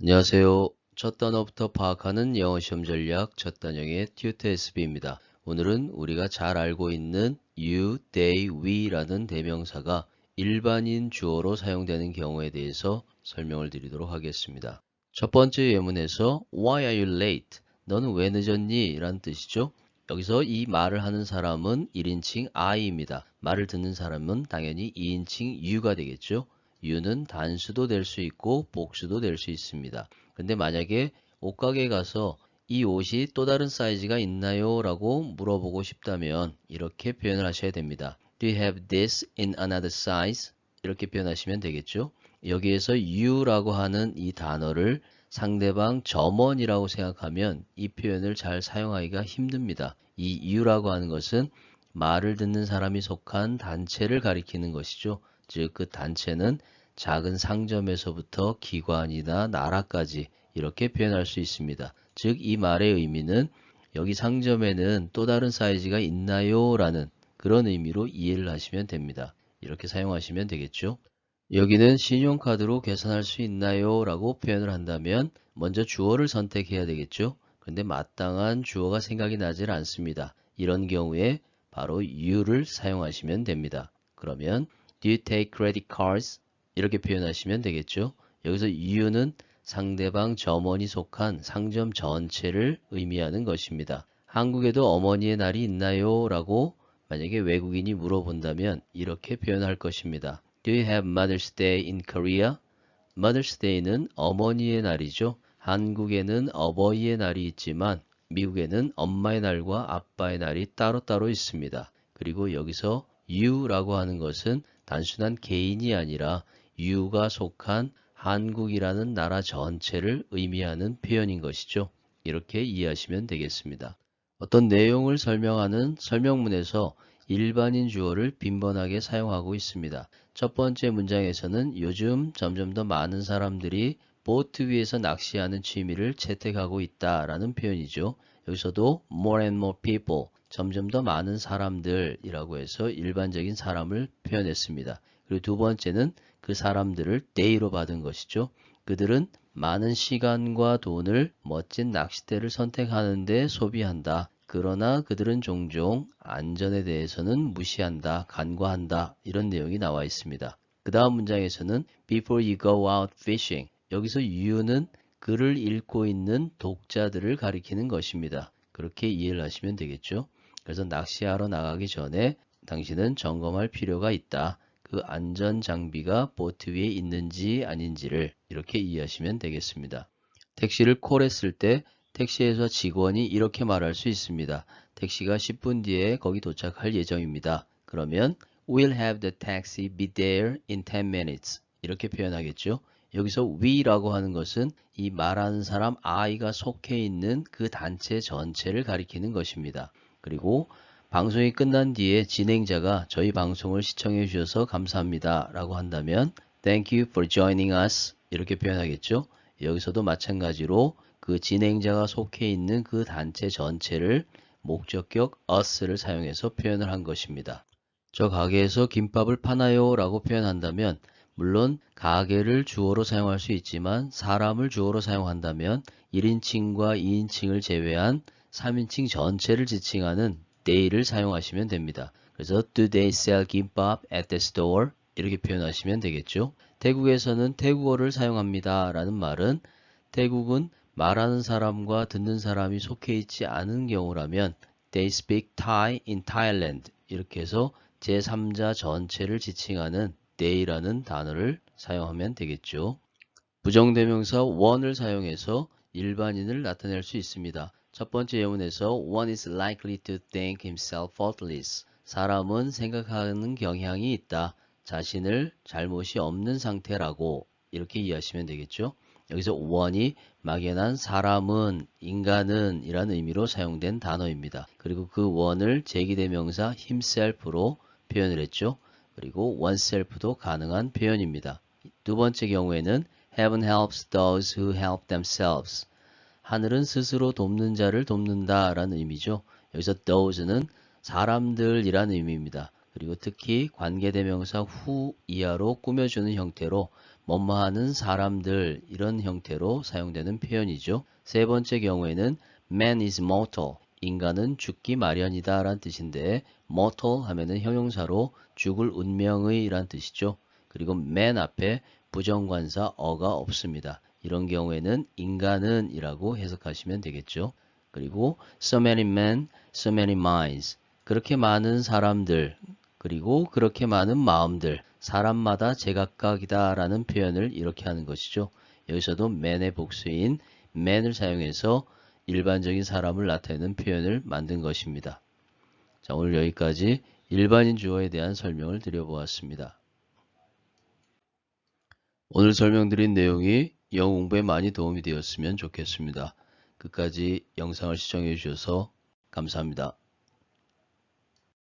안녕하세요. 첫 단어부터 파악하는 영어 시험 전략 첫 단영의 튜터 SB입니다. 오늘은 우리가 잘 알고 있는 you, they, we라는 대명사가 일반인 주어로 사용되는 경우에 대해서 설명을 드리도록 하겠습니다. 첫 번째 예문에서 Why are you late? 너는 왜 늦었니? 라는 뜻이죠. 여기서 이 말을 하는 사람은 1인칭 I입니다. 말을 듣는 사람은 당연히 2인칭 You가 되겠죠. you는 단수도 될 수 있고 복수도 될 수 있습니다. 근데 만약에 옷가게에 가서 이 옷이 또 다른 사이즈가 있나요? 라고 물어보고 싶다면 이렇게 표현을 하셔야 됩니다. Do you have this in another size? 이렇게 표현하시면 되겠죠. 여기에서 you라고 하는 이 단어를 상대방 점원이라고 생각하면 이 표현을 잘 사용하기가 힘듭니다. 이 you라고 하는 것은 말을 듣는 사람이 속한 단체를 가리키는 것이죠. 즉, 그 단체는 작은 상점에서부터 기관이나 나라까지 이렇게 표현할 수 있습니다. 즉, 이 말의 의미는 여기 상점에는 또 다른 사이즈가 있나요? 라는 그런 의미로 이해를 하시면 됩니다. 이렇게 사용하시면 되겠죠. 여기는 신용카드로 계산할 수 있나요? 라고 표현을 한다면 먼저 주어를 선택해야 되겠죠. 근데 마땅한 주어가 생각이 나질 않습니다. 이런 경우에 바로 you를 사용하시면 됩니다. 그러면 Do you take credit cards? 이렇게 표현하시면 되겠죠. 여기서 you는 상대방 점원이 속한 상점 전체를 의미하는 것입니다. 한국에도 어머니의 날이 있나요? 라고 만약에 외국인이 물어본다면 이렇게 표현할 것입니다. Do you have Mother's Day in Korea? Mother's Day는 어머니의 날이죠. 한국에는 어버이의 날이 있지만 미국에는 엄마의 날과 아빠의 날이 따로따로 있습니다. 그리고 여기서 you라고 하는 것은 단순한 개인이 아니라 you가 속한 한국이라는 나라 전체를 의미하는 표현인 것이죠. 이렇게 이해하시면 되겠습니다. 어떤 내용을 설명하는 설명문에서 일반인 주어를 빈번하게 사용하고 있습니다. 첫 번째 문장에서는 요즘 점점 더 많은 사람들이 보트 위에서 낚시하는 취미를 채택하고 있다라는 표현이죠. 여기서도 more and more people, 점점 더 많은 사람들이라고 해서 일반적인 사람을 표현했습니다. 그리고 두 번째는 그 사람들을 they로 받은 것이죠. 그들은 많은 시간과 돈을 멋진 낚싯대를 선택하는 데 소비한다. 그러나 그들은 종종 안전에 대해서는 무시한다, 간과한다 이런 내용이 나와 있습니다. 그 다음 문장에서는 Before you go out fishing 여기서 you는 글을 읽고 있는 독자들을 가리키는 것입니다. 그렇게 이해를 하시면 되겠죠. 그래서 낚시하러 나가기 전에 당신은 점검할 필요가 있다. 그 안전 장비가 보트 위에 있는지 아닌지를 이렇게 이해하시면 되겠습니다. 택시를 콜했을 때 택시회사 직원이 이렇게 말할 수 있습니다. 택시가 10분 뒤에 거기 도착할 예정입니다. 그러면 We'll have the taxi be there in 10 minutes. 이렇게 표현하겠죠. 여기서 we라고 하는 것은 이 말하는 사람 I가 속해 있는 그 단체 전체를 가리키는 것입니다. 그리고 방송이 끝난 뒤에 진행자가 저희 방송을 시청해 주셔서 감사합니다 라고 한다면 Thank you for joining us 이렇게 표현하겠죠. 여기서도 마찬가지로 그 진행자가 속해 있는 그 단체 전체를 목적격 us를 사용해서 표현을 한 것입니다. 저 가게에서 김밥을 파나요? 라고 표현한다면 물론 가게를 주어로 사용할 수 있지만 사람을 주어로 사용한다면 1인칭과 2인칭을 제외한 3인칭 전체를 지칭하는 they를 사용하시면 됩니다. 그래서 Do they sell 김밥 at the store? 이렇게 표현하시면 되겠죠. 태국에서는 태국어를 사용합니다 라는 말은 태국은 말하는 사람과 듣는 사람이 속해 있지 않은 경우라면 They speak Thai in Thailand 이렇게 해서 제3자 전체를 지칭하는 they라는 단어를 사용하면 되겠죠. 부정대명사 one을 사용해서 일반인을 나타낼 수 있습니다. 첫 번째 예문에서 one is likely to think himself faultless. 사람은 생각하는 경향이 있다. 자신을 잘못이 없는 상태라고 이렇게 이해하시면 되겠죠. 여기서 one이 막연한 사람은, 인간은 이라는 의미로 사용된 단어입니다. 그리고 그 one을 제기대명사 himself로 표현을 했죠. 그리고 oneself도 가능한 표현입니다. 두 번째 경우에는 Heaven helps those who help themselves. 하늘은 스스로 돕는 자를 돕는다 라는 의미죠. 여기서 those는 사람들이라는 의미입니다. 그리고 특히 관계대명사 who 이하로 꾸며주는 형태로 뭐뭐하는 사람들 이런 형태로 사용되는 표현이죠. 세 번째 경우에는 man is mortal. 인간은 죽기 마련이다 라는 뜻인데 mortal 하면은 형용사로 죽을 운명의 란 뜻이죠. 그리고 man 앞에 부정관사 어가 없습니다. 이런 경우에는 인간은 이라고 해석하시면 되겠죠. 그리고 so many men, so many minds. 그렇게 많은 사람들, 그리고 그렇게 많은 마음들, 사람마다 제각각이다 라는 표현을 이렇게 하는 것이죠. 여기서도 man의 복수인 man을 사용해서 일반적인 사람을 나타내는 표현을 만든 것입니다. 자, 오늘 여기까지 일반인 주어에 대한 설명을 드려보았습니다. 오늘 설명드린 내용이 영어 공부에 많이 도움이 되었으면 좋겠습니다. 끝까지 영상을 시청해 주셔서 감사합니다.